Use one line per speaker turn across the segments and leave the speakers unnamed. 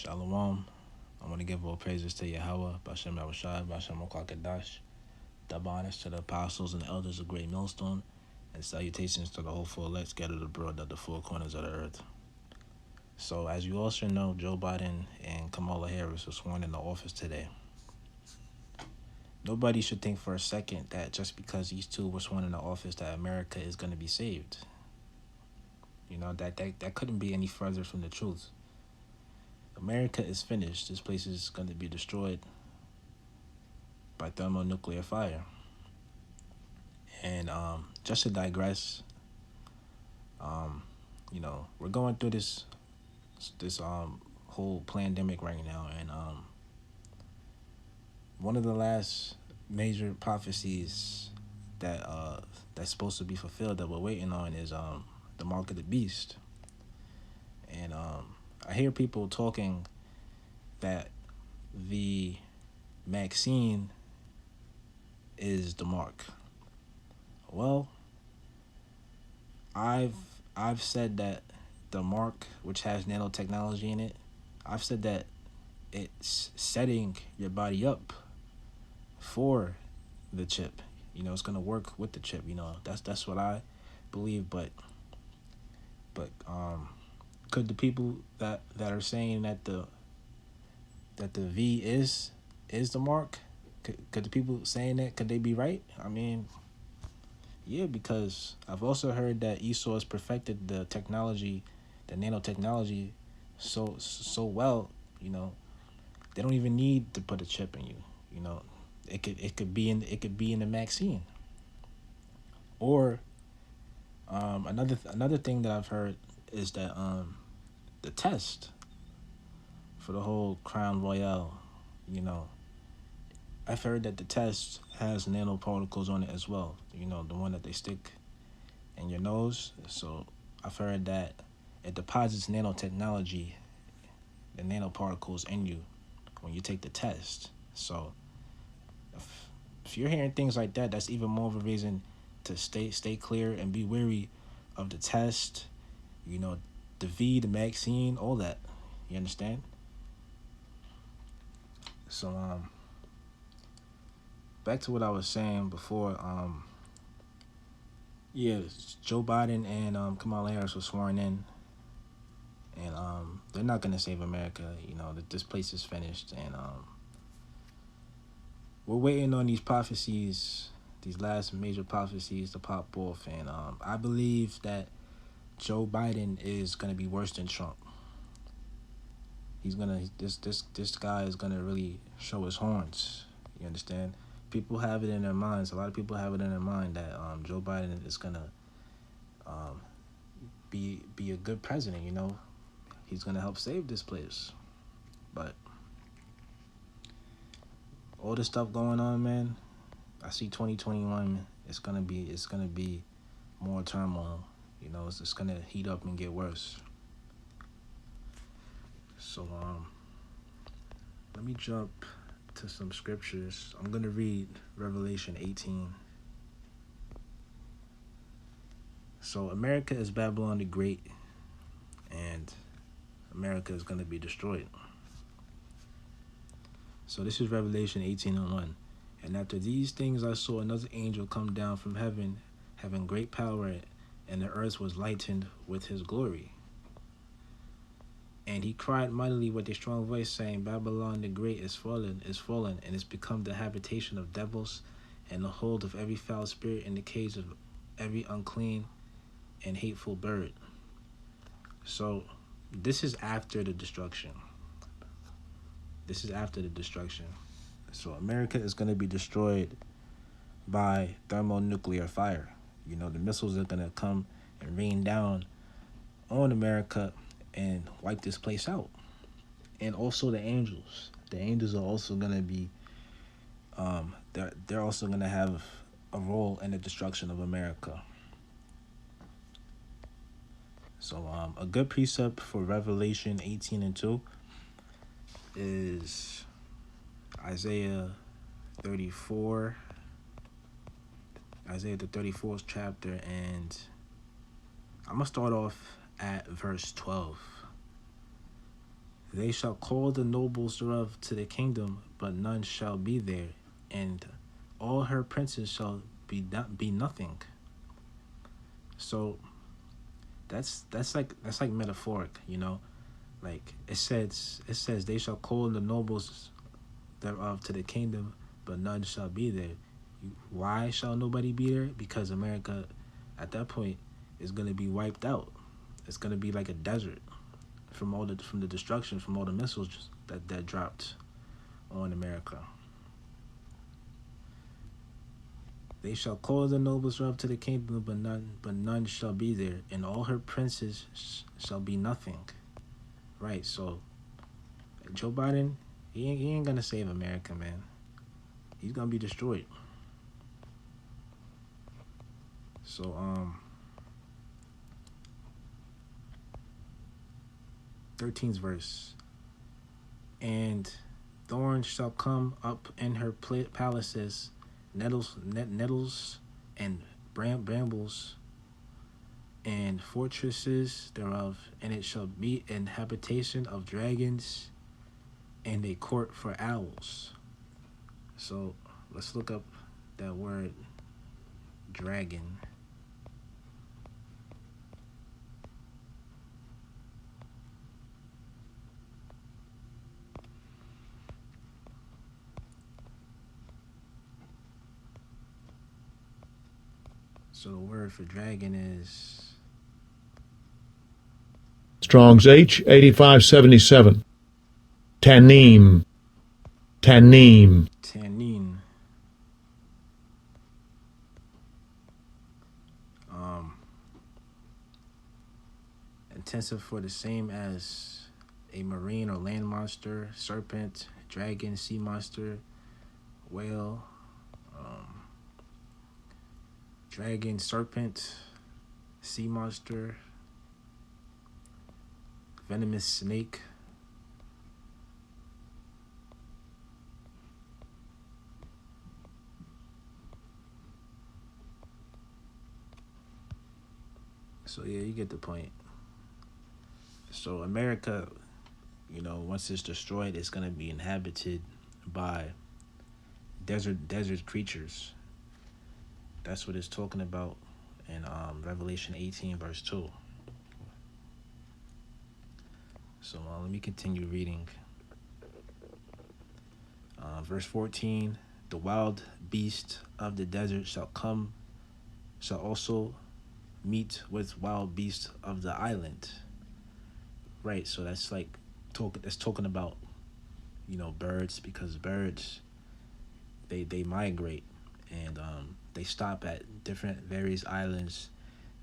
Shalom. I want to give all praises to Yahweh, Bashem Yahushai, Bashem Okwakadash. Double honors to the apostles and the elders of Great Millstone, and salutations to the whole full elect scattered abroad at the four corners of the earth. So, as you all should know, Joe Biden and Kamala Harris were sworn into office today. Nobody should think for a second that just because these two were sworn into office that America is going to be saved. You know, that couldn't be any further from the truth. America is finished. This place is going to be destroyed by thermonuclear fire. And just to digress, we're going through this whole pandemic right now, and one of the last major prophecies that that's supposed to be fulfilled that we're waiting on is the mark of the beast. And I hear people talking that the vaccine is the mark. Well, I've said that the mark, which has nanotechnology in it, I've said that it's setting your body up for the chip. You know, it's gonna work with the chip. You know, that's what I believe. But could the people that are saying that the V is the mark, could the people saying that, could they be right? I mean, yeah, because I've also heard that Esau has perfected the technology, the nanotechnology, so well. You know, they don't even need to put a chip in you. You know, it could be in the vaccine. Or another thing that I've heard is that the test for the whole Crown Royale, you know, I've heard that the test has nanoparticles on it as well. You know, the one that they stick in your nose. So I've heard that it deposits nanotechnology, the nanoparticles in you when you take the test. So if you're hearing things like that, that's even more of a reason to stay clear and be wary of the test, you know, the V, the vaccine, all that. You understand? So back to what I was saying before. Yeah, Joe Biden and Kamala Harris were sworn in, and they're not gonna save America. You know, that this place is finished, and we're waiting on these prophecies, these last major prophecies to pop off, and I believe that Joe Biden is gonna be worse than Trump. He's gonna this guy is gonna really show his horns. You understand? People have it in their minds. A lot of people have it in their mind that Joe Biden is gonna be a good president. You know, he's gonna help save this place. But all this stuff going on, man, I see 2021. It's gonna be more turmoil. You know, it's gonna heat up and get worse. So let me jump to some scriptures. I'm gonna read Revelation 18. So America is Babylon the Great, and America is gonna be destroyed. So this is Revelation 18:1. And after these things I saw another angel come down from heaven, having great power, and the earth was lightened with his glory. And he cried mightily with a strong voice, saying, Babylon the Great is fallen, and is become the habitation of devils, and the hold of every foul spirit, and the cage of every unclean and hateful bird. So this is after the destruction. So America is going to be destroyed by thermonuclear fire. You know, the missiles are going to come and rain down on America and wipe this place out. And also the angels. The angels are also going to be, they're also going to have a role in the destruction of America. So a good precept for Revelation 18:2 is Isaiah 34, Isaiah the 34th chapter, and I'm going to start off at verse 12. They shall call the nobles thereof to the kingdom, but none shall be there, and all her princes shall be nothing. So that's like metaphoric, Like it says they shall call the nobles thereof to the kingdom, but none shall be there. Why shall nobody be there? Because America, at that point, is gonna be wiped out. It's gonna be like a desert from the destruction from all the missiles that dropped on America. They shall call the nobles thereof to the kingdom, but none shall be there, and all her princes shall be nothing. Right. So Joe Biden, he ain't gonna save America, man. He's gonna be destroyed. So 13th verse. And thorns shall come up in her palaces, nettles and brambles and fortresses thereof, and it shall be an habitation of dragons and a court for owls. So let's look up that word dragon. So the word for dragon is
Strong's H8577. Tanim. Tanim.
tannin. Um, Intensive for the same as a marine or land monster, serpent, dragon, sea monster, whale, um, dragon, serpent, sea monster, venomous snake. So yeah, you get the point. So America, once it's destroyed, it's gonna be inhabited by desert creatures. That's what it's talking about in Revelation 18 verse 2. So let me continue reading. Verse 14: the wild beast of the desert shall also meet with wild beasts of the island. Right. So that's like talking about birds, because birds they migrate, and they stop at different various islands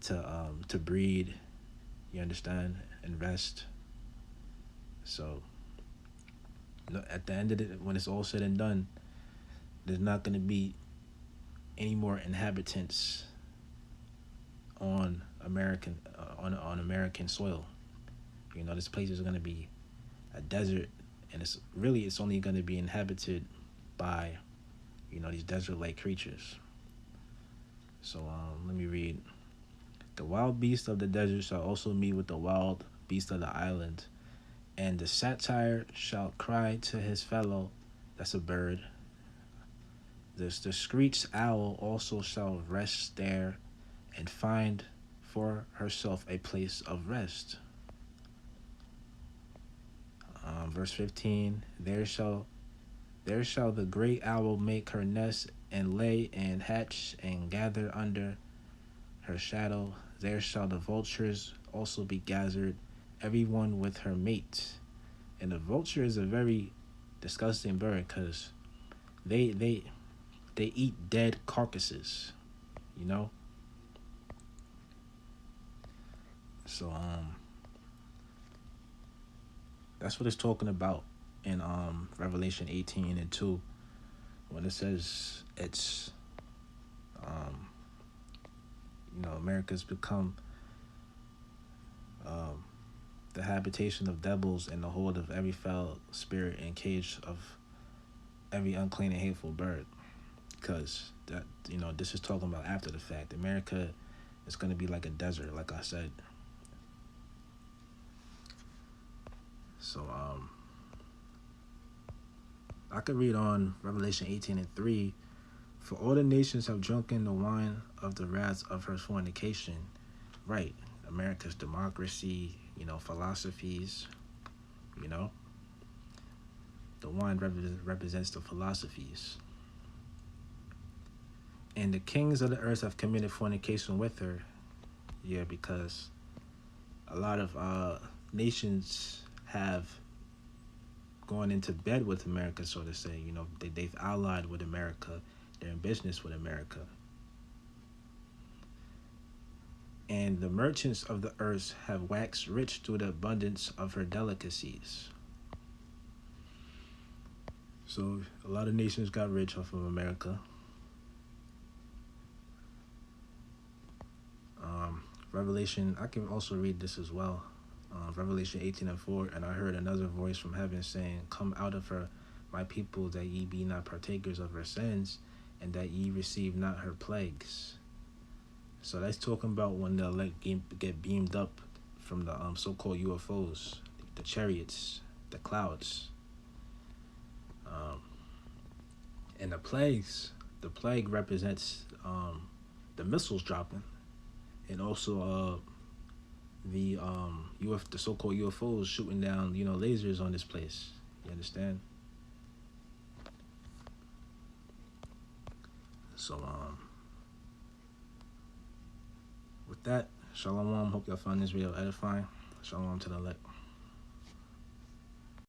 to breed. You understand, and rest. So at the end of it, when it's all said and done, there's not going to be any more inhabitants on American soil. This place is going to be a desert, and it's only going to be inhabited by these desert like creatures. So let me read. The wild beast of the desert shall also meet with the wild beast of the island, and the satyr shall cry to his fellow. That's a bird. The screech owl also shall rest there, and find for herself a place of rest. Verse 15: there shall the great owl make her nest, and lay and hatch and gather under her shadow. There shall the vultures also be gathered, every one with her mate. And the vulture is a very disgusting bird, because they they they eat dead carcasses, you know. So that's what it's talking about in Revelation 18 and 2, when it says it's um America's become um the habitation of devils, and the hold of every foul spirit, and cage of every unclean and hateful bird. Because that this is talking about after the fact. America is going to be like a desert, like I said. So So I could read on Revelation 18:3. For all the nations have drunken the wine of the wrath of her fornication. Right. America's democracy, philosophies, you know. The wine represents the philosophies. And the kings of the earth have committed fornication with her. Yeah, because a lot of nations have gone into bed with America, so to say. They've allied with America. They're in business with America. And the merchants of the earth have waxed rich through the abundance of her delicacies. So a lot of nations got rich off of America. Revelation, I can also read this as well. Revelation 18:4, and I heard another voice from heaven saying, Come out of her, my people, that ye be not partakers of her sins, and that ye receive not her plagues. So that's talking about when the elect get beamed up from the so-called UFOs, the chariots, the clouds. And the plague represents the missiles dropping, and also the so-called UFOs shooting down lasers on this place. You understand? So with that, shalom. Hope y'all found this video edifying. Shalom to the elect.